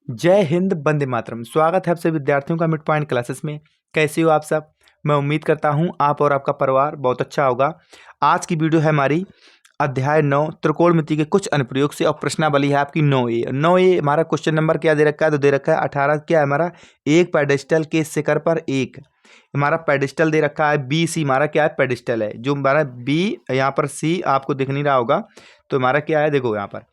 जय हिंद, वंदे मातरम। स्वागत है आप सभी विद्यार्थियों का मिड पॉइंट क्लासेस में। कैसे हो आप सब? मैं उम्मीद करता हूं आप और आपका परिवार बहुत अच्छा होगा। आज की वीडियो है हमारी अध्याय 9 त्रिकोणमिति के कुछ अनुप्रयोग से, और प्रश्नावली है आपकी 9A। 9A हमारा क्वेश्चन नंबर क्या दे रखा है? तो दे रखा है 18। क्या है हमारा? एक पेडेस्टल के शिखर पर एक हमारा पेडिस्टल दे रखा है। बी सी हमारा क्या है? पेडिस्टल है। जो हमारा बी, यहाँ पर सी आपको दिख नहीं रहा होगा, तो हमारा क्या है? देखो यहाँ पर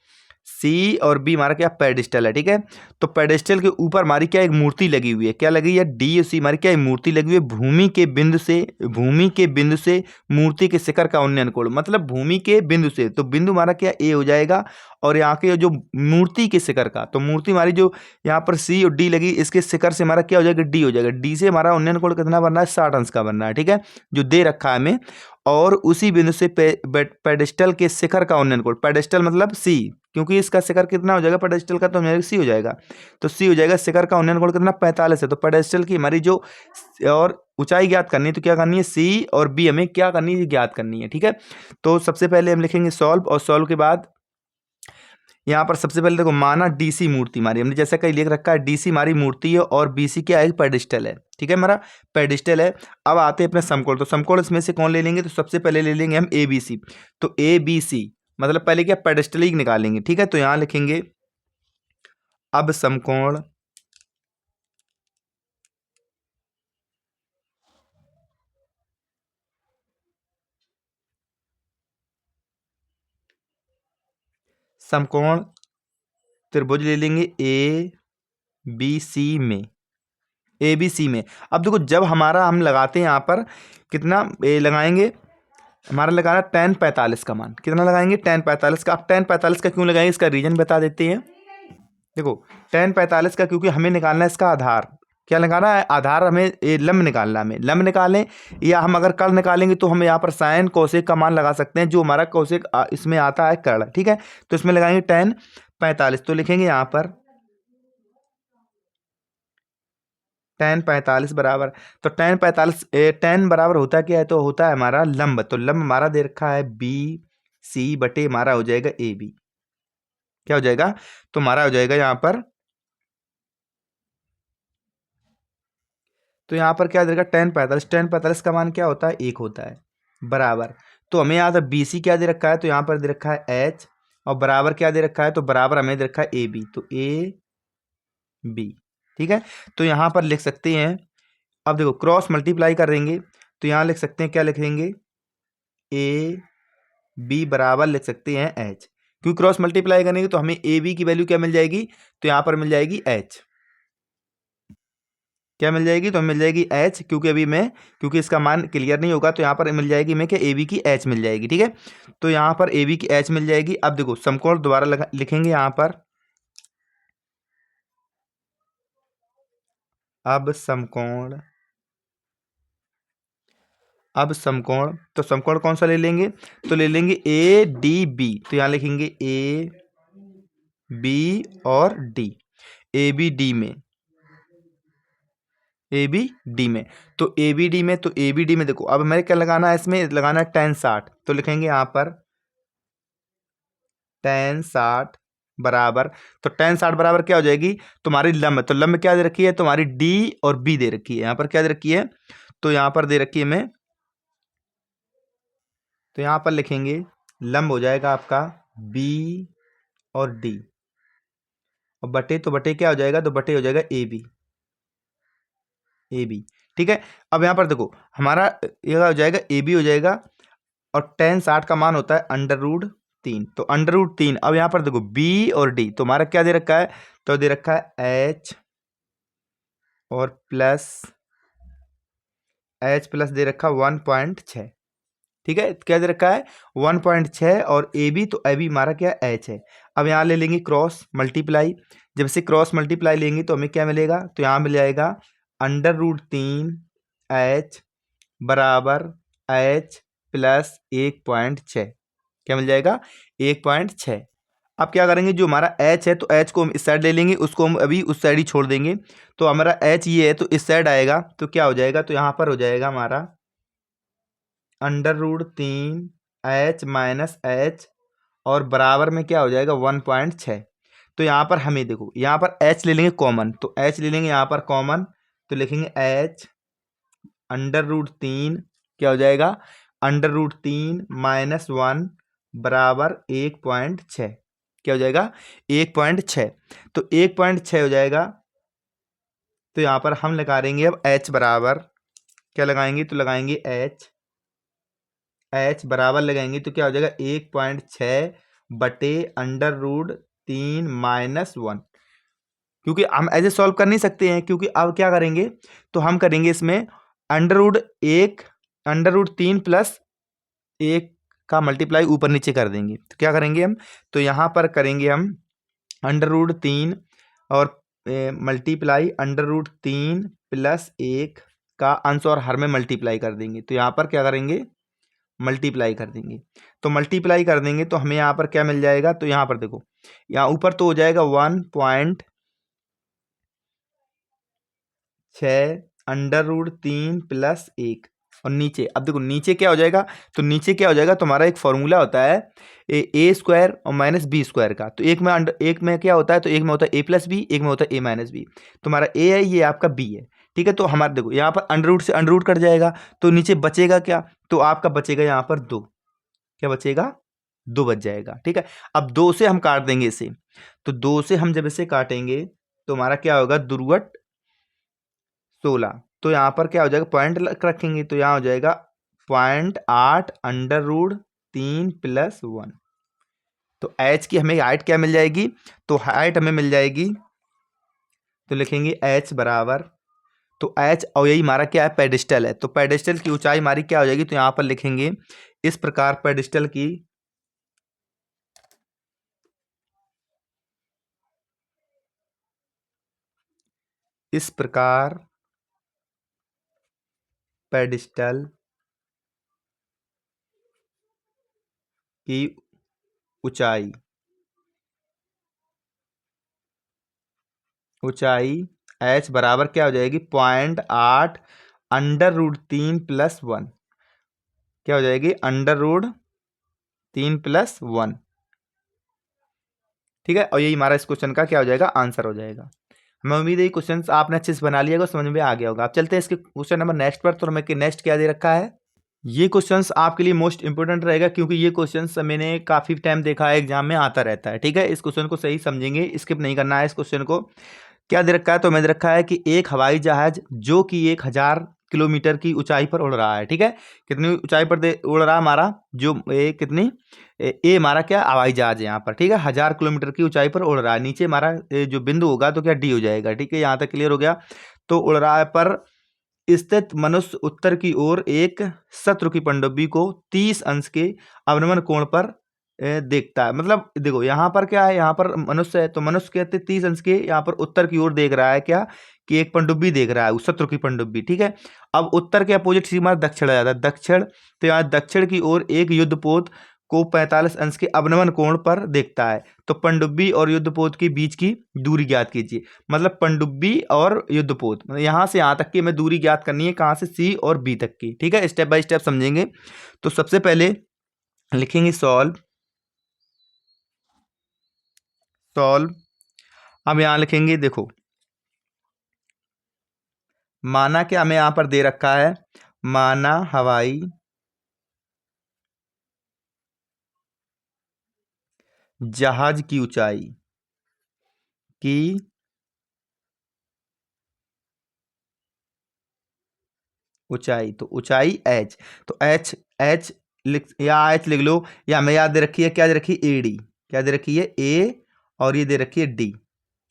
सी और बी हमारा क्या? पेडिस्टल है। ठीक है, तो पेडिस्टल के ऊपर हमारी क्या एक मूर्ति लगी हुई है? क्या लगी है? डी और सी हमारी क्या एक मूर्ति लगी हुई है। भूमि के बिंदु से मूर्ति के शिखर का उन्नयन कोण, मतलब भूमि के बिंदु से, तो बिंदु हमारा क्या ए हो जाएगा, और यहाँ के जो मूर्ति के शिखर का, तो मूर्ति हमारी जो यहाँ पर सी और डी लगी, इसके शिखर से हमारा क्या हो जाएगा? डी हो जाएगा। डी से हमारा उन्नयन कोण कितना बनना है? 60 अंश का बनना है। ठीक है, जो दे रखा है हमें। और उसी बिंदु से पेडिस्टल के शिखर का उन्नयन कोण, पेडिस्टल मतलब सी, क्योंकि इसका शिखर कितना हो जाएगा पेडेस्टल का? तो मेरे सी हो जाएगा। तो सी हो जाएगा। शिखर का उन्नयन कोण कितना? 45 है। तो पेडेस्टल की हमारी जो और ऊंचाई ज्ञात करनी है, तो क्या करनी है? सी और बी हमें क्या करनी है? ज्ञात करनी है। ठीक है, तो सबसे पहले हम लिखेंगे सॉल्व, और सॉल्व के बाद यहाँ पर सबसे पहले देखो, माना डीसी मूर्ति हमारी, हमने जैसा कहीं लिख रखा है डीसी हमारी मूर्ति है और बीसी क्या है? पेडिस्टल है। ठीक है, हमारा पेडिस्टल है। अब आते हैं अपने समकोण। तो समकोण इसमें से कौन ले लेंगे? तो सबसे पहले ले लेंगे हम ए बी सी। तो ए बी सी मतलब पहले क्या? पेडिस्टल ही निकालेंगे। ठीक है, तो यहाँ लिखेंगे अब समकोण समकोण त्रिभुज ले लेंगे ए बी सी में। ए बी सी में अब देखो, जब हमारा हम लगाते हैं यहाँ पर कितना लगाएंगे? हमारा लगाना tan 45 का मान। कितना लगाएंगे? tan 45 का। अब tan 45 का क्यों लगाएंगे? इसका रीजन बता देते हैं। देखो, tan 45 का क्योंकि हमें निकालना है इसका आधार। क्या निकालना है? आधार। हमें लंब निकालना है। हमें लंब निकालें, या हम अगर कर्ण निकालेंगे तो हम यहाँ पर साइन कोसेक का मान लगा सकते हैं, जो हमारा कोसेक इसमें आता है कर्ण। ठीक है, तो इसमें लगाएंगे tan 45। तो लिखेंगे यहाँ पर tan 45 बराबर, तो tan 45 tan बराबर होता क्या है? तो होता है हमारा लंब। तो लंब हमारा दे रखा है बी सी बटे हमारा हो जाएगा ए बी। क्या हो जाएगा? तो हमारा हो जाएगा यहाँ पर, तो यहाँ पर क्या दे रखा? tan 45 का मान क्या होता है? 1 होता है। बराबर, तो हमें यहाँ पर बी सी क्या दे रखा है? तो यहाँ पर दे रखा है एच, और बराबर क्या दे रखा है? तो बराबर हमें दे रखा है ए बी। तो ए बी। ठीक है, तो यहाँ पर लिख सकते हैं। अब देखो, क्रॉस मल्टीप्लाई कर देंगे, तो यहाँ लिख सकते हैं, क्या लिखेंगे? ए बी बराबर लिख सकते हैं एच, क्योंकि क्रॉस मल्टीप्लाई करेंगे तो हमें ए बी की वैल्यू क्या मिल जाएगी? तो यहाँ पर मिल जाएगी एच। क्या मिल जाएगी? तो मिल जाएगी एच, क्योंकि अभी मैं, क्योंकि इसका मान क्लियर नहीं होगा, तो यहाँ पर मिल जाएगी मैं क्या? ए बी की एच मिल जाएगी। ठीक है, तो यहाँ पर ए बी की एच मिल जाएगी। अब देखो, समकोण दोबारा लिखेंगे यहाँ पर। अब समकोण अब समकोण तो समकोण कौन सा ले लेंगे? तो ले लेंगे ए डी बी। तो यहाँ लिखेंगे ए बी और डी, ए बी डी में, ए बी डी में। तो ए बी डी में, तो ए बी डी में देखो, अब हमें क्या लगाना है? इसमें लगाना है tan 60। तो लिखेंगे यहाँ पर tan 60 बराबर, तो tan 60 बराबर क्या हो जाएगी? तुम्हारी लंब, तो लंब क्या दे रखी है? तुम्हारी डी और बी दे रखी है। यहाँ पर क्या दे रखी है? तो यहाँ पर दे रखी है मैं, तो यहाँ पर लिखेंगे लंब हो जाएगा आपका बी और डी, और बटे, तो बटे क्या हो जाएगा? तो बटे हो जाएगा ए बी, ए बी। ठीक है, अब यहाँ पर देखो, हमारा यह हो जाएगा ए बी हो जाएगा, और tan 60 का मान होता है √3। तो √3। अब यहाँ पर देखो बी और डी, तो हमारा क्या दे रखा है? तो दे रखा है एच और एच प्लस दे रखा 1.6। ठीक है, क्या दे रखा है? 1.6। और ए बी, तो ए बी हमारा क्या? एच है। अब यहाँ ले लेंगे क्रॉस मल्टीप्लाई। जब से क्रॉस मल्टीप्लाई लेंगे तो हमें क्या मिलेगा? तो यहाँ मिल जाएगा √3 एच बराबर एच प्लस 1.6। क्या मिल जाएगा? 1.6। अब क्या करेंगे? जो हमारा एच है, तो एच को हम इस साइड ले लेंगे, उसको हम अभी उस साइड ही छोड़ देंगे। तो हमारा एच ये है, तो इस साइड आएगा, तो क्या हो जाएगा? तो यहाँ पर हो जाएगा हमारा √3 एच माइनस एच, और बराबर में क्या हो जाएगा? 1.6। तो यहाँ पर हमें देखो, यहाँ पर h ले लेंगे कॉमन, तो h ले लेंगे यहाँ पर कॉमन, तो लिखेंगे h √3 क्या हो जाएगा, √3 -1 बराबर 1.6, क्या हो जाएगा 1.6। तो 1.6 हो जाएगा। तो यहाँ पर हम लगा देंगे अब h बराबर, क्या लगाएंगे, तो लगाएंगे h बराबर लगाएंगे तो क्या हो जाएगा 1.6 बटे √3 -1, क्योंकि हम ऐसे सॉल्व कर नहीं सकते हैं, क्योंकि अब क्या करेंगे, तो हम करेंगे इसमें √3 प्लस 1 का मल्टीप्लाई ऊपर नीचे कर देंगे। तो क्या करेंगे हम, तो यहाँ पर करेंगे हम √3 और मल्टीप्लाई √3 प्लस 1 का अंश और हर में मल्टीप्लाई कर देंगे। तो यहाँ पर क्या करेंगे, मल्टीप्लाई कर देंगे। तो मल्टीप्लाई कर देंगे तो हमें यहाँ पर क्या मिल जाएगा, तो यहाँ पर देखो, यहाँ ऊपर तो हो जाएगा 1.6 √3 प्लस 1, और नीचे अब देखो नीचे क्या हो जाएगा, तो नीचे क्या हो जाएगा, तुम्हारा एक फॉर्मूला होता है ए स्क्वायर और माइनस बी स्क्वायर का। तो एक में क्या होता है, तो एक में होता है a + b, एक में होता है a - b। तुम्हारा a है, ये आपका b है, ठीक है। तो हमारा देखो यहाँ पर अंडर से अंडर कट जाएगा, तो नीचे बचेगा क्या, तो आपका बचेगा यहाँ पर 2, क्या बचेगा 2 बच जाएगा, ठीक है। अब 2 से हम काट देंगे इसे, तो 2 से हम जब इसे काटेंगे तो हमारा क्या होगा, दुर्गट 16। तो यहाँ पर क्या हो जाएगा, पॉइंट रखेंगे, तो यहाँ हो जाएगा 0.8 √3 प्लस 1। तो h की हमें हाइट क्या मिल जाएगी, तो हाइट हमें मिल जाएगी, तो लिखेंगे h बराबर, तो h, और यही हमारा क्या है, पेडिस्टल है, तो पेडिस्टल की ऊंचाई हमारी क्या हो जाएगी, तो यहाँ पर लिखेंगे इस प्रकार, पेडिस्टल की इस प्रकार पेडिस्टल की ऊंचाई h बराबर क्या हो जाएगी, 0.8 √3 प्लस 1, क्या हो जाएगी, √3 प्लस 1, ठीक है। और यही हमारा इस क्वेश्चन का क्या हो जाएगा, आंसर हो जाएगा। हमें उम्मीद है क्वेश्चन आपने अच्छे से बना लिया होगा, समझ में आ गया होगा। अब चलते हैं इसके क्वेश्चन नंबर नेक्स्ट पर। तो हमें नेक्स्ट क्या दे रखा है, ये क्वेश्चंस आपके लिए मोस्ट इंपोर्टेंट रहेगा, क्योंकि ये क्वेश्चंस मैंने काफ़ी टाइम देखा है, एग्जाम में आता रहता है, ठीक है। इस क्वेश्चन को सही समझेंगे, स्किप नहीं करना है इस क्वेश्चन को। क्या दे रखा है, तो मैं दे रखा है कि एक हवाई जहाज जो कि 1000 किलोमीटर की ऊंचाई पर उड़ रहा है, ठीक है। कितनी ऊंचाई पर उड़ रहा है हमारा, जो कितनी ए हमारा क्या हवाई जहाज है यहाँ पर, ठीक है, 1000 किलोमीटर की ऊंचाई पर उड़ रहा है। नीचे हमारा जो बिंदु होगा तो क्या डी हो जाएगा, ठीक है। यहाँ तक क्लियर हो गया। तो उड़ रहा है पर स्थित मनुष्य उत्तर की ओर एक शत्रु की पनडुब्बी को 30 अंश के अवनमन कोण पर देखता है। मतलब देखो यहाँ पर क्या है, यहाँ पर मनुष्य है, तो मनुष्य कहते 30 अंश के यहाँ पर उत्तर की ओर देख रहा है, क्या कि एक पनडुब्बी देख रहा है, उस शत्रु की पनडुब्बी, ठीक है। अब उत्तर के अपोजिट सीमा दक्षिण आ जाता है, दक्षिण, तो यहाँ दक्षिण की ओर एक युद्धपोत को 45 अंश के अवनमन कोण पर देखता है। तो पनडुब्बी और युद्धपोत के बीच की दूरी ज्ञात कीजिए। मतलब पनडुब्बी और युद्धपोत, मतलब यहाँ से यहाँ तक की हमें दूरी ज्ञात करनी है, कहाँ से, सी और बी तक की, ठीक है। स्टेप बाय स्टेप समझेंगे। तो सबसे पहले लिखेंगे सॉल्व, अब यहाँ लिखेंगे, देखो माना क्या हमें यहाँ पर दे रखा है, माना हवाई जहाज की ऊंचाई, तो ऊंचाई h, तो h लिख लो, या हमें याद दे रखी है, क्या दे रखी है, AD, क्या दे रखी है, A, और ये दे रखी है D,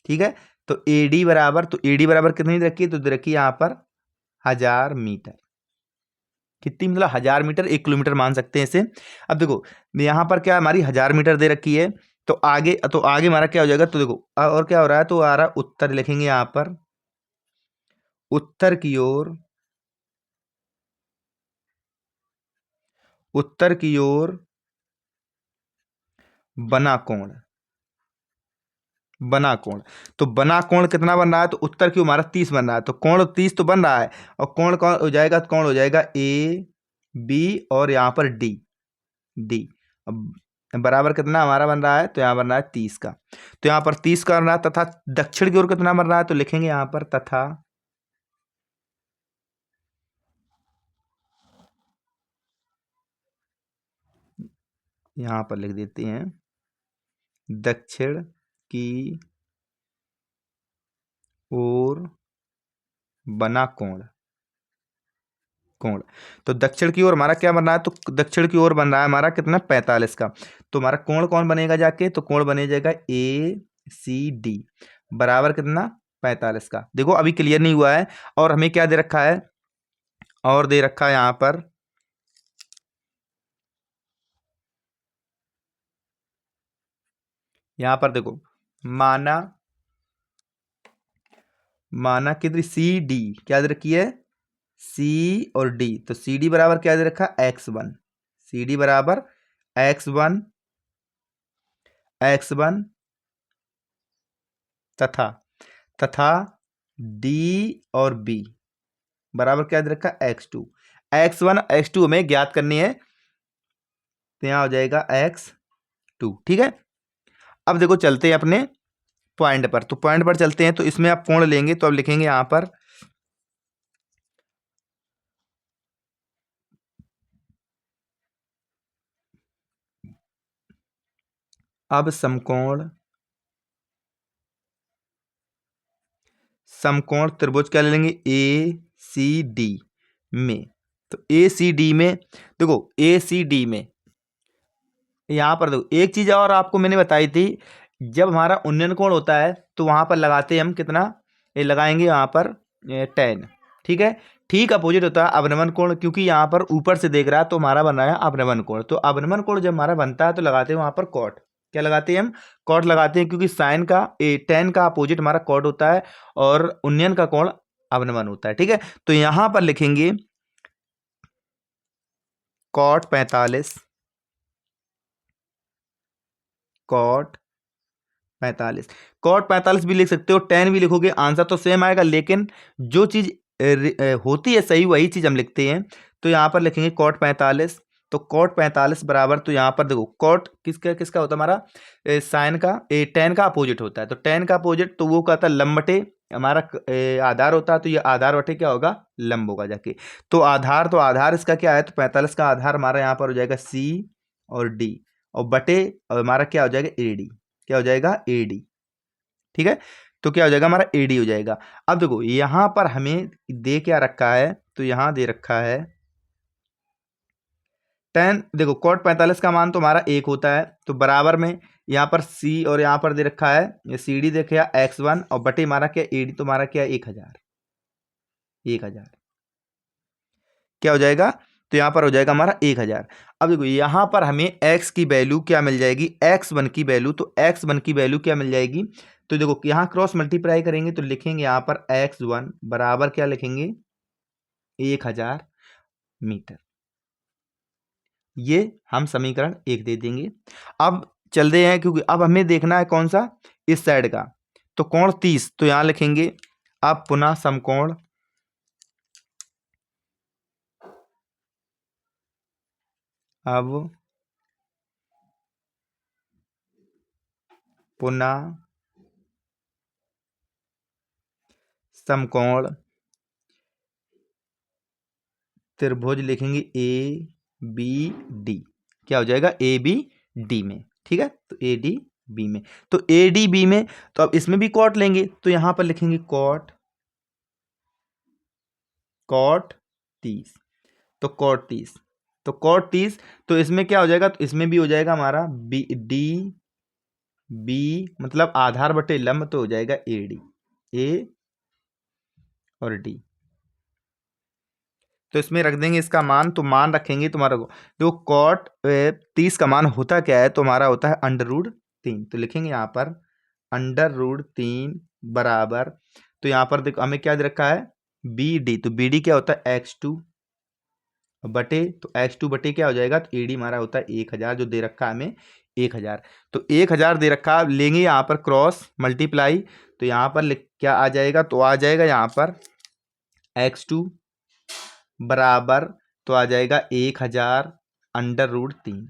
ठीक है। तो AD बराबर, तो AD बराबर कितनी दे रखी है, तो दे रखी है यहाँ पर 1000 मीटर, कितनी, मतलब 1000 मीटर, 1 किलोमीटर मान सकते हैं इसे। अब देखो यहाँ पर क्या हमारी 1000 मीटर दे रखी है, तो आगे हमारा क्या हो जाएगा, तो देखो और क्या हो रहा है, तो आ रहा उत्तर, लिखेंगे यहाँ पर उत्तर की ओर, बना कोण, तो बना कोण कितना बन रहा है, तो उत्तर की हमारा 30 बन रहा है, तो कोण 30 तो बन रहा है, और कोण कौन हो जाएगा, कोण हो जाएगा A B और यहाँ पर D, अब बराबर कितना हमारा बन रहा है, तो यहाँ बन रहा है 30 का। तो यहाँ पर 30 का बन रहा है, तथा दक्षिण की ओर कितना बन रहा है, तो लिखेंगे यहाँ पर तथा, यहाँ पर लिख देते हैं दक्षिण की ओर बना कोण। कोण तो दक्षिण की ओर हमारा क्या बन रहा है, तो दक्षिण की ओर बन रहा है हमारा कितना, 45 का। तो हमारा कोण कौन बनेगा जाके, तो कोण बने जाएगा ए सी डी, बराबर कितना, 45 का। देखो अभी क्लियर नहीं हुआ है, और हमें क्या दे रखा है, और दे रखा है यहाँ पर, यहाँ पर देखो, माना माना कितनी, सी डी क्या दे रखी है, सी और डी, तो सी डी बराबर क्या दे रखा, x1, सी डी बराबर x1, x1 तथा तथा डी और बी बराबर क्या दे रखा, x2, x1 x2 हमें ज्ञात करनी है, तो यहाँ हो जाएगा x2। ठीक है, अब देखो चलते हैं अपने पॉइंट पर, तो पॉइंट पर चलते हैं, तो इसमें आप कोण लेंगे, तो अब लिखेंगे यहाँ पर अब समकोण समकोण त्रिभुज क्या ले लेंगे, ए सी डी में। तो ए सी डी में देखो, ए सी डी में यहाँ पर देखो, एक चीज और आपको मैंने बताई थी, जब हमारा उन्नयन कोण होता है तो वहां पर लगाते हैं हम कितना, ये लगाएंगे यहाँ पर 10। ठीक है, ठीक अपोजिट होता है अवनमन कोण, क्योंकि यहाँ पर ऊपर से देख रहा है तो हमारा बन रहा है अवनमन कोण। तो अवनमन कोण जब हमारा बनता है तो लगाते हैं वहां पर कॉट, क्या लगाते हैं हम, कॉट लगाते हैं, क्योंकि साइन का 10 का अपोजिट हमारा कॉट होता है, और उन्नयन का कोण अवनमन होता है। ठीक है, तो यहां पर लिखेंगे कॉट 45, कॉट 45, कॉट 45 भी लिख सकते हो, 10 भी लिखोगे, आंसर तो सेम आएगा, लेकिन जो चीज होती है सही वही चीज हम लिखते हैं। तो यहाँ पर लिखेंगे कॉट 45, तो कॉट 45 बराबर, तो यहाँ पर देखो कॉट किसका किसका होता है हमारा, साइन का 10 का अपोजिट होता है, तो 10 का अपोजिट तो वो कहता है लंब बटे हमारा आधार होता है, तो ये आधार बटे क्या होगा, लंब होगा जाके। तो आधार इसका क्या है, तो 45 का आधार हमारा यहाँ पर हो जाएगा सी और डी, और बटे और हमारा क्या हो जाएगा ए डी, क्या हो जाएगा ए डी। ठीक है, तो क्या हो जाएगा हमारा ए डी हो जाएगा। अब देखो यहां पर हमें दे क्या रखा है, तो यहां दे रखा है 10, देखो कॉट 45 का मान तो हमारा 1 होता है, तो बराबर में यहाँ पर सी, और यहाँ पर दे रखा है ये सी डी देखे x1, और बटे हमारा क्या ए डी, तो हमारा क्या 1000, 1000 क्या हो जाएगा, तो यहाँ पर हो जाएगा हमारा 1000। अब देखो यहाँ पर हमें x की वैल्यू क्या मिल जाएगी, x1 की वैल्यू, तो x1 की वैल्यू क्या मिल जाएगी, तो देखो यहाँ क्रॉस मल्टीप्लाई करेंगे तो लिखेंगे यहाँ पर x1 बराबर क्या लिखेंगे, 1000 मीटर। ये हम समीकरण 1 दे देंगे। अब चलते हैं, क्योंकि अब हमें देखना है कौन सा, इस साइड का, तो कोण 30, तो यहाँ लिखेंगे अब पुनः समकोण, अब पुनः समकोण त्रिभुज लिखेंगे ए बी डी, क्या हो जाएगा ए बी डी में। ठीक है, तो ए डी बी में, तो ए डी बी में, तो अब इसमें भी कॉट लेंगे, तो यहां पर लिखेंगे कॉट कॉट 30, तो कॉट 30, तो कॉट 30, तो इसमें क्या हो जाएगा, तो इसमें भी हो जाएगा हमारा बी डी बी, मतलब आधार बटे लंब, तो हो जाएगा ए डी, ए और डी। तो इसमें रख देंगे इसका मान, तो मान रखेंगे तुम्हारा को, देखो कॉट 30 का मान होता क्या है, तो हमारा होता है √3, तो लिखेंगे यहाँ पर √3 बराबर, तो यहाँ पर देखो हमें क्या दे रखा है, बी डी, तो बी डी क्या होता है x2 बटे, तो x2 बटे क्या हो जाएगा, तो ए डी हमारा होता है 1000, जो दे रखा है हमें 1000, तो 1000 दे रखा है, लेंगे यहाँ पर क्रॉस मल्टीप्लाई, तो यहाँ पर क्या आ जाएगा, तो आ जाएगा यहाँ पर x2 बराबर, तो आ जाएगा 1000 √3,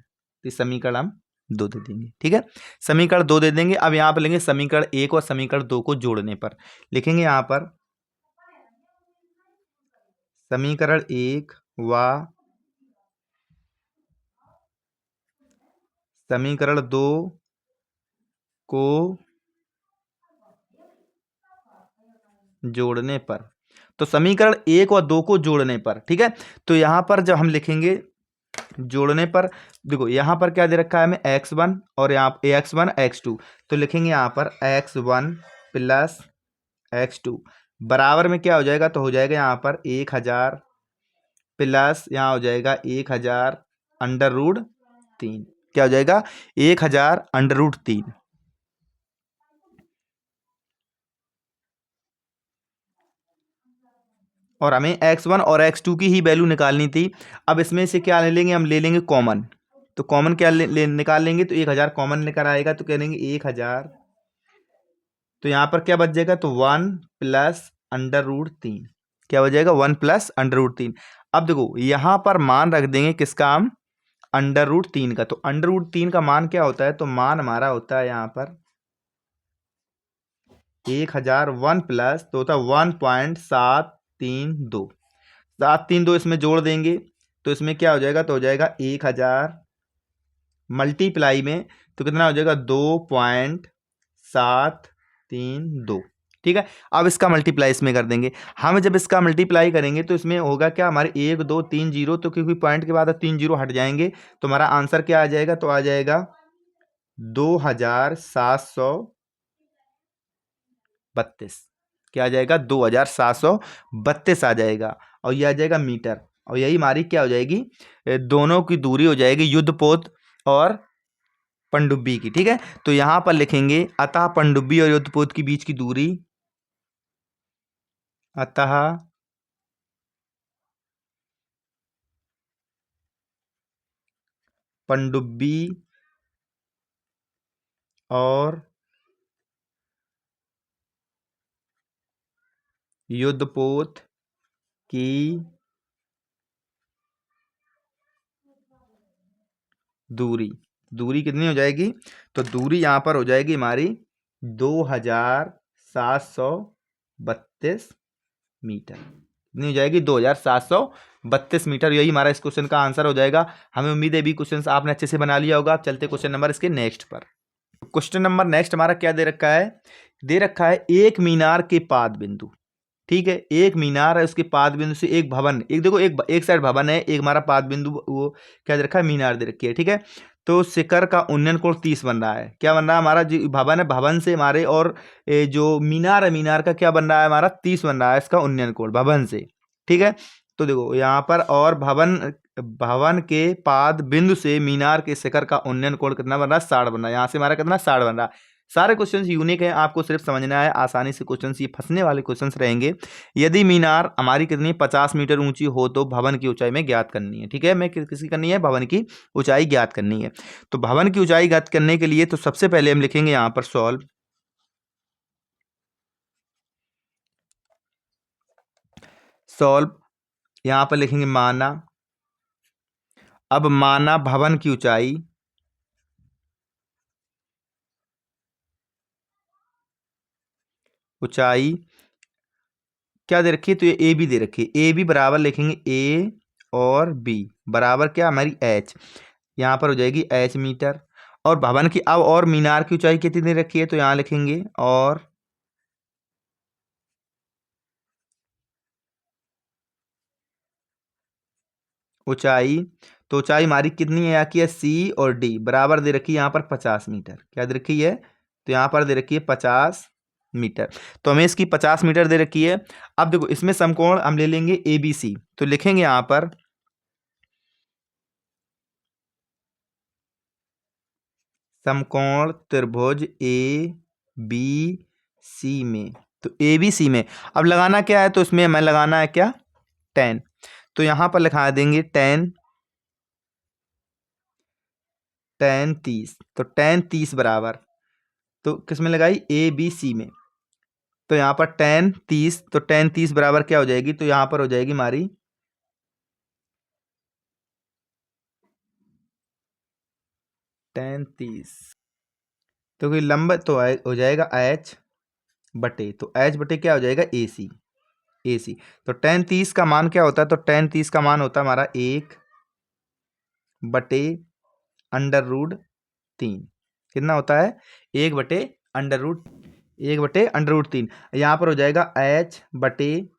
तो समीकरण हम 2 दे देंगे। ठीक है, समीकरण 2 दे देंगे। अब यहाँ पर लेंगे समीकरण 1 और समीकरण 2 को जोड़ने पर लिखेंगे यहाँ पर समीकरण 1 व समीकरण 2 को जोड़ने पर। तो समीकरण 1 और 2 को जोड़ने पर, ठीक है, तो यहां पर जब हम लिखेंगे जोड़ने पर, देखो यहां पर क्या दे रखा है हमें x1 और यहाँ x1 x2, तो लिखेंगे यहां पर x1 प्लस x2 बराबर में क्या हो जाएगा, तो हो जाएगा यहां पर 1000 प्लस यहाँ हो जाएगा 1000 अंडर रूट 3। क्या हो जाएगा 1000 अंडर रूट 3। और हमें x1 और x2 की ही वैल्यू निकालनी थी। अब इसमें से क्या ले लेंगे, हम ले लेंगे कॉमन। तो कॉमन क्या निकाल लेंगे, तो 1000 कॉमन निकल आएगा, तो कह लेंगे 1000। तो यहाँ पर क्या बच जाएगा, तो 1 प्लस अंडर रूट 3। क्या हो जाएगा 1 प्लस अंडर रूट 3। अब देखो यहाँ पर मान रख देंगे किसका, हम अंडर रूट 3 का। तो अंडर रूट 3 का मान क्या होता है, तो मान हमारा होता है यहाँ पर 1000 1 प्लस तो होता है 1.732। 732 इसमें जोड़ देंगे तो इसमें क्या हो जाएगा, तो हो जाएगा 1000 मल्टीप्लाई में तो कितना हो जाएगा 2.732। ठीक है, अब इसका मल्टीप्लाई इसमें कर देंगे। हम जब इसका मल्टीप्लाई करेंगे तो इसमें होगा क्या, हमारे 1 2 3 जीरो, तो क्योंकि पॉइंट के बाद 3 जीरो हट जाएंगे तो हमारा आंसर क्या आ जाएगा, तो आ जाएगा 2732। क्या आ जाएगा 2732 आ जाएगा, और ये आ जाएगा मीटर। और यही हमारी क्या हो जाएगी, दोनों की दूरी हो जाएगी युद्धपोत और पनडुब्बी की। ठीक है, तो यहां पर लिखेंगे अतः पनडुब्बी और युद्धपोत के बीच की दूरी, अतः पनडुब्बी और युद्धपोत की दूरी, दूरी कितनी हो जाएगी, तो दूरी यहां पर हो जाएगी हमारी 2732 मीटर। कितनी हो जाएगी 2732 मीटर। यही हमारा इस क्वेश्चन का आंसर हो जाएगा। हमें उम्मीद है भी क्वेश्चन आपने अच्छे से बना लिया होगा। आप चलते क्वेश्चन नंबर इसके नेक्स्ट पर। क्वेश्चन नंबर नेक्स्ट हमारा क्या दे रखा है, दे रखा है एक मीनार के पाद बिंदु। ठीक है, एक मीनार है, उसके पाद बिंदु से एक भवन, एक देखो एक साइड भवन है, एक हमारा पाद बिंदु वो क्या दे रखा है, मीनार दे रखी है। ठीक है, तो शिखर का उन्नयन कोण 30 बन रहा है। क्या बन रहा है हमारा, जो भवन है भवन से हमारे, और जो मीनार है मीनार का क्या बन रहा है हमारा 30 बन रहा है इसका उन्नयन कोण भवन से। ठीक है, तो देखो यहाँ पर और भवन भवन के पाद बिंदु से मीनार के शिखर का उन्नयन कोण कितना बन रहा है, 60 बन रहा है। यहाँ से हमारा कितना 60 बन रहा है। सारे क्वेश्चंस यूनिक हैं, आपको सिर्फ समझना है, आसानी से क्वेश्चंस ये फंसने वाले क्वेश्चंस रहेंगे। यदि मीनार हमारी कितनी 50 मीटर ऊंची हो तो भवन की ऊंचाई में ज्ञात करनी है। ठीक है, मैं किसकी करनी है, भवन की ऊंचाई ज्ञात करनी है। तो भवन की ऊंचाई ज्ञात करने के लिए तो सबसे पहले हम लिखेंगे यहाँ पर सॉल्व। सॉल्व यहाँ पर लिखेंगे माना। अब माना भवन की ऊंचाई क्या दे रखी है, तो ये ए बी दे रखी है। ए बी बराबर लिखेंगे ए और बी बराबर क्या हमारी एच, यहाँ पर हो जाएगी एच मीटर। और भवन की अब और मीनार की ऊंचाई कितनी दे रखी है, तो यहाँ लिखेंगे और ऊंचाई। तो ऊंचाई हमारी कितनी है यहाँ की है, सी और डी बराबर दे रखी है यहाँ पर 50 मीटर। क्या दे रखी है, तो यहाँ पर दे रखी है 50 मीटर। तो हमें इसकी 50 मीटर दे रखी है। अब देखो इसमें समकोण हम ले लेंगे ए बी सी, तो लिखेंगे यहाँ पर समकोण त्रिभुज ए बी सी में। तो ए बी सी में अब लगाना क्या है, तो इसमें हमें लगाना है क्या, tan। तो यहाँ पर लिखा देंगे tan 30। तो tan 30 बराबर, तो किस में लगाई, ए बी सी में। तो यहाँ पर tan 30, तो tan 30 बराबर क्या हो जाएगी, तो यहाँ पर हो जाएगी हमारी tan 30, तो कोई लंब तो हो जाएगा h बटे, तो h बटे क्या हो जाएगा AC। AC तो tan 30 का मान क्या होता है, तो tan 30 का मान होता है हमारा 1 बटे √3। कितना होता है, 1 बटे √3। यहाँ पर हो जाएगा h बटे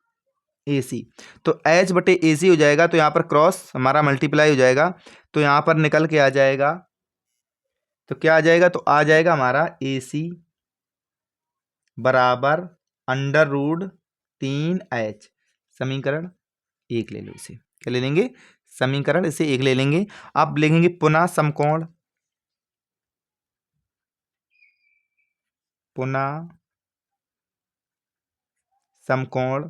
AC। तो h बटे AC हो जाएगा, तो यहाँ पर क्रॉस हमारा मल्टीप्लाई हो जाएगा, तो यहाँ पर निकल के आ जाएगा, तो क्या आ जाएगा, तो आ जाएगा हमारा AC बराबर √3h। समीकरण 1 ले लो इसे, क्या ले लेंगे, समीकरण इसे 1 ले लेंगे। अब लिखेंगे पुनः समकोण, पुनः समकोण,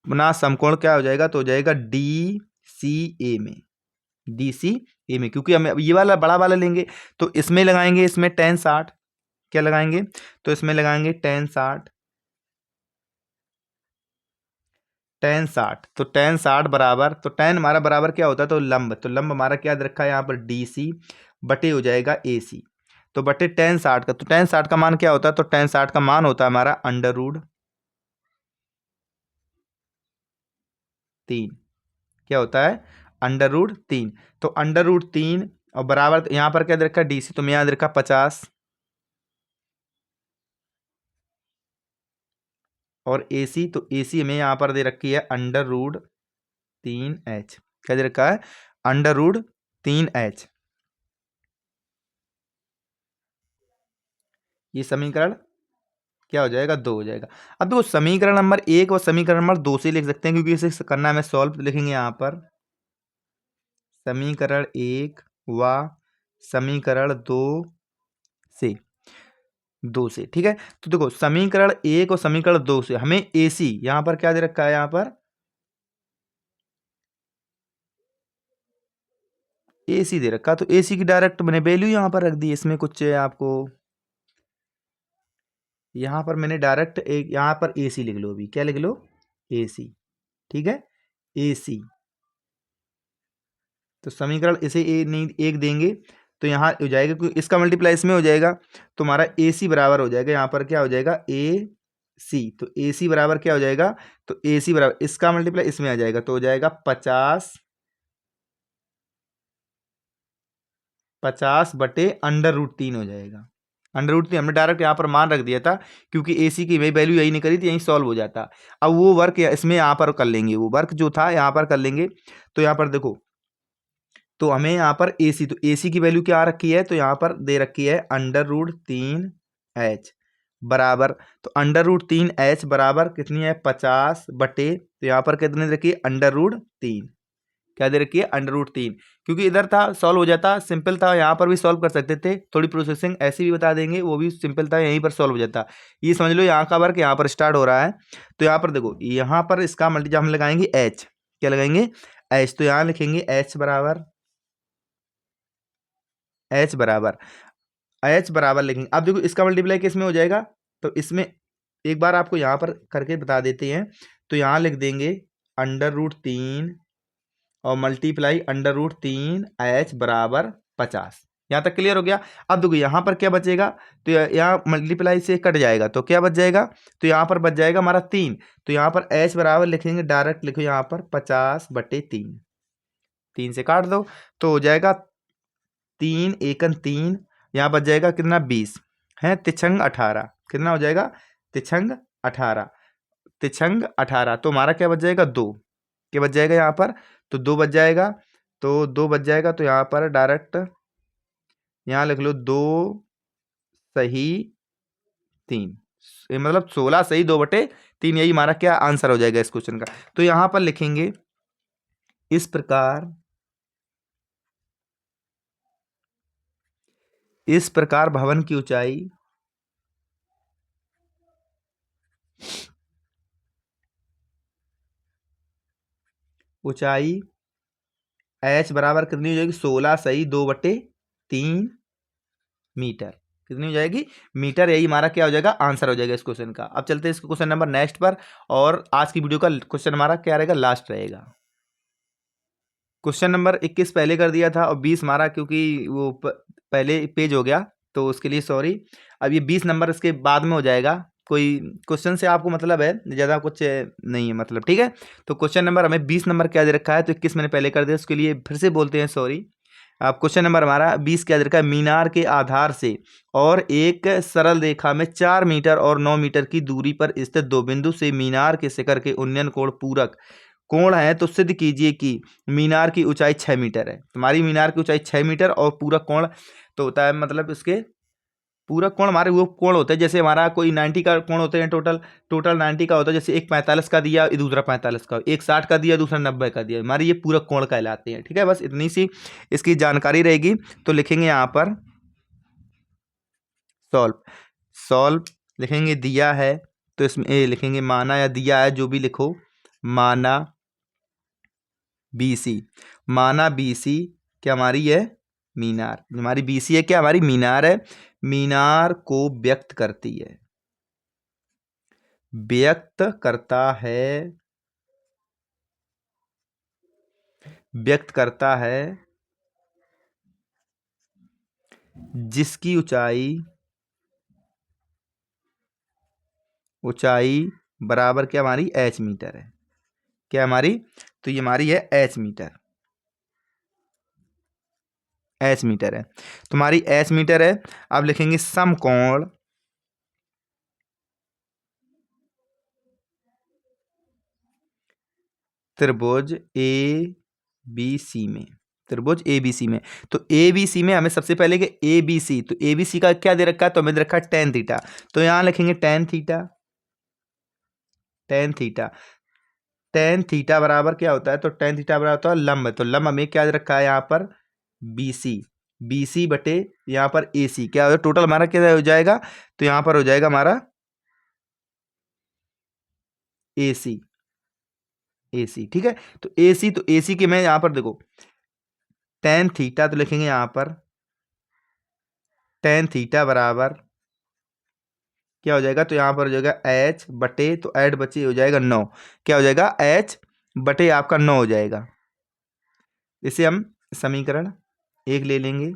पुनः समकोण क्या हो जाएगा, तो हो जाएगा DCA में, DCA में, क्योंकि हम ये वाला बड़ा वाला लेंगे तो इसमें लगाएंगे, इसमें tan 60, क्या लगाएंगे, तो इसमें लगाएंगे tan 60, tan 60, तो tan 60 बराबर, तो tan हमारा बराबर क्या होता है, तो लंब, तो लंब हमारा क्या रखा है यहाँ पर DC बटे हो जाएगा AC, तो बटे tan 60 का, तो tan 60 का मान क्या होता है, तो tan 60 का मान होता है हमारा √3। क्या होता है, √3, तो √3 और बराबर यहाँ पर क्या दे रखा है DC, तो मैं यहाँ दे रखा 50 और AC, तो AC हमें यहाँ पर दे रखी है √3h। क्या दे रखा है, √3h। ये समीकरण क्या हो जाएगा, 2 हो जाएगा। अब देखो समीकरण नंबर 1 और समीकरण नंबर 2 से लिख सकते हैं, क्योंकि इसे करना है हमें सॉल्व, तो लिखेंगे यहाँ पर समीकरण 1 व समीकरण 2 से, ठीक है। तो देखो समीकरण 1 और समीकरण 2 से हमें AC यहाँ पर क्या दे रखा है, यहाँ पर AC दे रखा, तो AC की डायरेक्ट मैंने वैल्यू यहाँ पर रख दी, इसमें कुछ आपको यहाँ पर मैंने डायरेक्ट एक यहाँ पर AC लिख लो, अभी क्या लिख लो, AC, ठीक है, AC। तो समीकरण इसे नहीं 1 देंगे तो यहाँ हो जाएगा, क्योंकि इसका मल्टीप्लाई इसमें हो जाएगा, तो हमारा AC बराबर हो जाएगा, यहाँ पर क्या हो जाएगा AC, तो AC बराबर क्या हो जाएगा, तो AC बराबर इसका मल्टीप्लाई इसमें आ जाएगा, तो हो जाएगा 50 बटे √3 हो जाएगा। √3 हमने डायरेक्ट यहाँ पर मान रख दिया था, क्योंकि AC की वही वैल्यू यही नहीं करी थी, यही सॉल्व हो जाता। अब वो वर्क इसमें यहाँ पर कर लेंगे, वो वर्क जो था यहाँ पर कर लेंगे, तो यहाँ पर देखो, तो हमें यहाँ पर AC, तो AC की वैल्यू क्या आ रखी है, तो यहाँ पर दे रखी है √3h बराबर, तो √3h बराबर कितनी है, 50 बटे, तो यहाँ पर कितनी रखी है, √3, क्या दे रखी है, √3, क्योंकि इधर था सॉल्व हो जाता, सिंपल था, यहाँ पर भी सॉल्व कर सकते थे, थोड़ी प्रोसेसिंग ऐसी भी बता देंगे, वो भी सिंपल था, यहीं पर सॉल्व हो जाता। ये समझ लो यहाँ का वर्क यहाँ पर स्टार्ट हो रहा है, तो यहाँ पर देखो, यहाँ पर इसका मल्टी जब हम लगाएंगे h, क्या लगाएंगे h, तो यहाँ लिखेंगे h बराबर लिखेंगे। अब देखो इसका मल्टीप्लाई किस में हो जाएगा, तो इसमें एक बार आपको यहाँ पर करके बता देते हैं, तो यहाँ लिख देंगे √3 और मल्टीप्लाई √3h बराबर 50। यहाँ तक क्लियर हो गया। अब देखो यहाँ पर क्या बचेगा, तो यहाँ मल्टीप्लाई से कट जाएगा, तो क्या बच जाएगा, तो यहाँ पर बच जाएगा हमारा 3, तो यहाँ पर h बराबर लिखेंगे, डायरेक्ट लिखो यहाँ पर 50 बटे 3, 3 से काट दो, तो हो जाएगा 3 एकन 3, यहाँ बच जाएगा कितना 20 है, तिछंग 18, कितना हो जाएगा, तिछंग 18, तिछंग 18, तो हमारा क्या बच जाएगा, 2, क्या बच जाएगा यहाँ पर, तो 2 बच जाएगा, तो 2 बच जाएगा, तो यहाँ पर डायरेक्ट यहाँ लिख लो 2 सही 3, मतलब 16 सही 2/3, यही हमारा क्या आंसर हो जाएगा इस क्वेश्चन का। तो यहाँ पर लिखेंगे इस प्रकार भवन की ऊंचाई h बराबर कितनी हो जाएगी, 16 सही 2/3 मीटर, कितनी हो जाएगी, मीटर, यही हमारा क्या हो जाएगा, आंसर हो जाएगा इस क्वेश्चन का। अब चलते हैं इस क्वेश्चन नंबर नेक्स्ट पर, और आज की वीडियो का क्वेश्चन हमारा क्या रहेगा, लास्ट रहेगा। क्वेश्चन नंबर 21 पहले कर दिया था और 20 हमारा क्योंकि वो पहले पेज हो गया तो उसके लिए सॉरी। अब ये 20 नंबर इसके बाद में हो जाएगा। कोई क्वेश्चन से आपको मतलब है, ज़्यादा कुछ नहीं है मतलब, ठीक है। तो क्वेश्चन नंबर हमें 20 नंबर क्या दे रखा है, तो 21 मैंने पहले कर दिया, उसके लिए फिर से बोलते हैं सॉरी। अब क्वेश्चन नंबर हमारा 20 क्या दे रखा है, मीनार के आधार से और एक सरल रेखा में 4 मीटर और 9 मीटर की दूरी पर स्थित दो बिंदु से मीनार के शिखर के उन्नयन कोण पूरक कोण है, तो सिद्ध कीजिए कि मीनार की ऊंचाई 6 मीटर है। तुम्हारी मीनार की ऊंचाई 6 मीटर और पूरक कोण तो होता है, मतलब इसके पूरक कोण हमारे वो कोण होते हैं, जैसे हमारा कोई 90 का कोण होते हैं, टोटल 90 का होता है। जैसे एक 45 का दिया, दूसरा 45 का, एक 60 का दिया, दूसरा 90 का दिया, हमारे ये पूरक कोण कहलाते हैं, ठीक है। बस इतनी सी इसकी जानकारी रहेगी। तो लिखेंगे यहाँ पर सॉल्व, सॉल्व लिखेंगे, दिया है तो इसमें ए लिखेंगे, माना या दिया है जो भी लिखो, माना BC, माना BC क्या हमारी है मीनार, हमारी BC है क्या, हमारी मीनार है, मीनार को व्यक्त करती है, व्यक्त करता है, व्यक्त करता है जिसकी ऊंचाई, ऊंचाई बराबर क्या हमारी h मीटर है, क्या हमारी, तो ये हमारी है h मीटर, h मीटर है, तुम्हारी h मीटर है। अब लिखेंगे समकोण त्रिभुज ABC में, त्रिभुज ABC में, तो ABC में हमें सबसे पहले कि ABC, तो ABC का क्या दे रखा है, तो हमें दे रखा है tan थीटा, तो यहां लिखेंगे tan theta, tan theta, tan theta बराबर क्या होता है, तो tan थीटा बराबर होता है लंब, तो लंब हमें क्या दे रखा है यहाँ पर BC, BC बटे यहाँ पर AC क्या हो, टोटल हमारा क्या हो जाएगा, तो यहाँ पर हो जाएगा हमारा AC, AC, ठीक है। तो AC, तो AC के मैं यहाँ पर देखो tan थीटा, तो लिखेंगे यहाँ पर tan थीटा बराबर क्या हो जाएगा, तो यहाँ पर हो जाएगा h बटे, तो 8 बचे हो जाएगा 9, क्या हो जाएगा h बटे आपका 9 हो जाएगा। इसे हम समीकरण 1 ले लेंगे।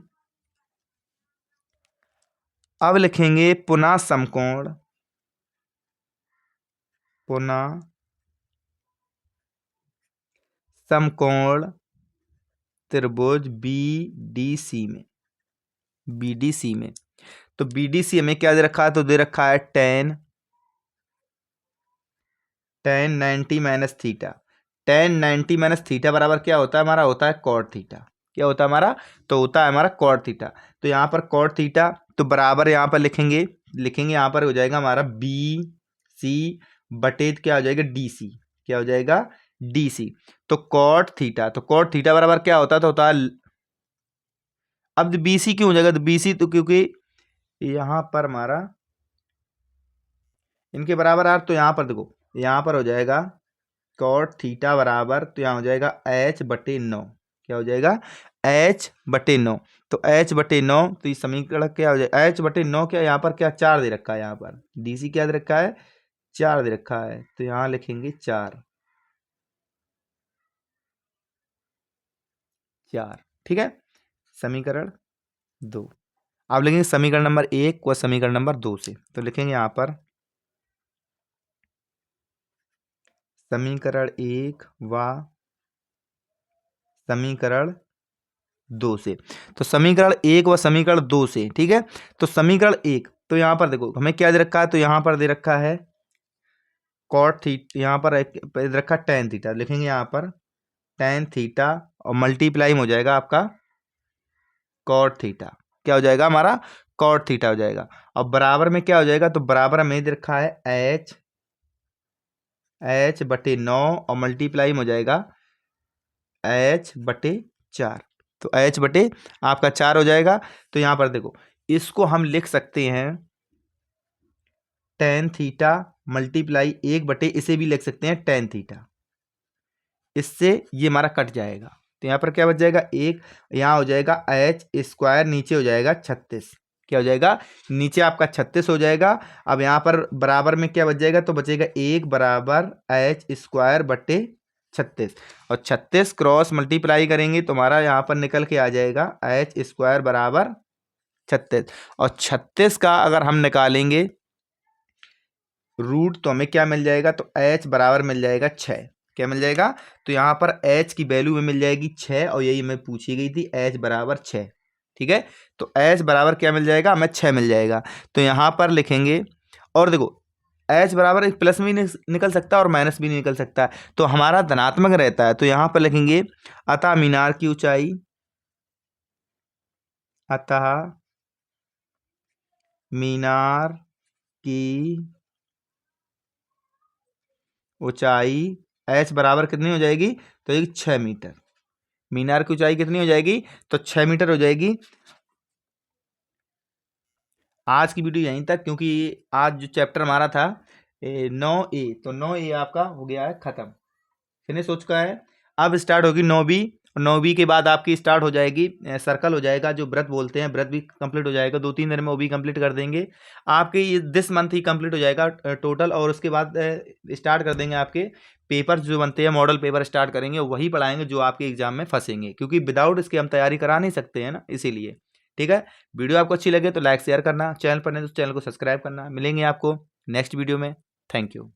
अब लिखेंगे पुनः समकोण, पुनः समकोण त्रिभुज BDC में, BDC में, तो BDC हमें क्या दे रखा है, तो दे रखा है tan 90 minus theta, tan 90 minus theta बराबर क्या होता है हमारा, होता है cot थीटा, क्या होता है हमारा, तो होता है हमारा cot थीटा। तो यहाँ पर cot थीटा तो बराबर यहाँ पर लिखेंगे, लिखेंगे यहाँ पर हो जाएगा हमारा BC बटे क्या हो जाएगा DC, क्या हो जाएगा DC, तो cot थीटा, तो cot थीटा बराबर क्या होता है, तो होता है, अब BC क्यों हो जाएगा, तो BC तो क्योंकि यहाँ पर हमारा इनके बराबर आ, तो यहाँ पर देखो यहाँ पर हो जाएगा cot थीटा बराबर, तो यहाँ हो जाएगा h बटे 9, क्या हो जाएगा h बटे 9, तो h बटे 9, तो ये समीकरण क्या हो जाएगा h बटे 9, क्या यहाँ पर क्या 4 दे रखा है, यहाँ पर DC क्या दे रखा है 4 दे रखा है, तो यहाँ लिखेंगे 4, 4, ठीक है। समीकरण 2, आप लिखेंगे समीकरण नंबर 1 व समीकरण नंबर 2 से, तो लिखेंगे यहाँ पर समीकरण 1 व समीकरण 2 से, तो समीकरण 1 व समीकरण 2 से, ठीक है। तो समीकरण 1, तो यहाँ पर देखो हमें क्या दे रखा है, तो यहाँ पर दे रखा है cot थीटा, यहाँ पर दे रखा है tan थीटा, लिखेंगे यहाँ पर tan थीटा और मल्टीप्लाई हो जाएगा आपका cot थीटा, क्या हो जाएगा हमारा cot थीटा हो जाएगा। अब बराबर में क्या हो जाएगा, तो बराबर हमें दे रखा है h बटे 9 और मल्टीप्लाई हो जाएगा h बटे 4, तो h बटे आपका 4 हो जाएगा। तो यहाँ पर देखो इसको हम लिख सकते हैं tan थीटा मल्टीप्लाई 1 बटे, इसे भी लिख सकते हैं tan थीटा, इससे ये हमारा कट जाएगा, तो यहाँ पर क्या बच जाएगा 1, यहाँ हो जाएगा h स्क्वायर, नीचे हो जाएगा 36, क्या हो जाएगा नीचे आपका 36 हो जाएगा। अब यहाँ पर बराबर में क्या बच जाएगा, तो बचेगा 1 बराबर h स्क्वायर बटे 36। और 36 क्रॉस मल्टीप्लाई करेंगे तो हमारा यहाँ पर निकल के आ जाएगा h² बराबर 36। और 36 का अगर हम निकालेंगे रूट तो हमें क्या मिल जाएगा, तो h बराबर मिल जाएगा 6। क्या मिल जाएगा, तो यहाँ पर h की वैल्यू में मिल जाएगी 6, और यही हमें पूछी गई थी h बराबर 6। ठीक है, तो h बराबर क्या मिल जाएगा, हमें 6 मिल जाएगा। तो यहाँ पर लिखेंगे, और देखो h बराबर एक प्लस में भी निकल सकता है और माइनस भी नहीं निकल सकता है, तो हमारा धनात्मक रहता है। तो यहाँ पर लिखेंगे अतः मीनार की ऊंचाई, अतः मीनार की ऊंचाई h बराबर कितनी हो जाएगी, तो ये 6 मीटर। मीनार की ऊंचाई कितनी हो जाएगी, तो 6 मीटर हो जाएगी। आज की वीडियो यहीं तक, क्योंकि आज जो चैप्टर हमारा था 9A, तो 9A आपका हो गया है खत्म, फिनिश हो चुका है। अब स्टार्ट होगी 9B, 9B के बाद आपकी स्टार्ट हो जाएगी सर्कल हो जाएगा, जो व्रत बोलते हैं, व्रत भी कंप्लीट हो जाएगा। 2-3 दिन में वो भी कंप्लीट कर देंगे आपके, ये दिस मंथ ही कंप्लीट हो जाएगा टोटल। और उसके बाद स्टार्ट कर देंगे आपके पेपर जो बनते हैं, मॉडल पेपर स्टार्ट करेंगे, वही पढ़ाएंगे जो आपके एग्जाम में फंसेंगे, क्योंकि विदाउट इसके हम तैयारी करा नहीं सकते हैं ना, इसीलिए। ठीक है, वीडियो आपको अच्छी लगे तो लाइक शेयर करना, चैनल पर नहीं तो चैनल को सब्सक्राइब करना। मिलेंगे आपको नेक्स्ट वीडियो में। Thank you.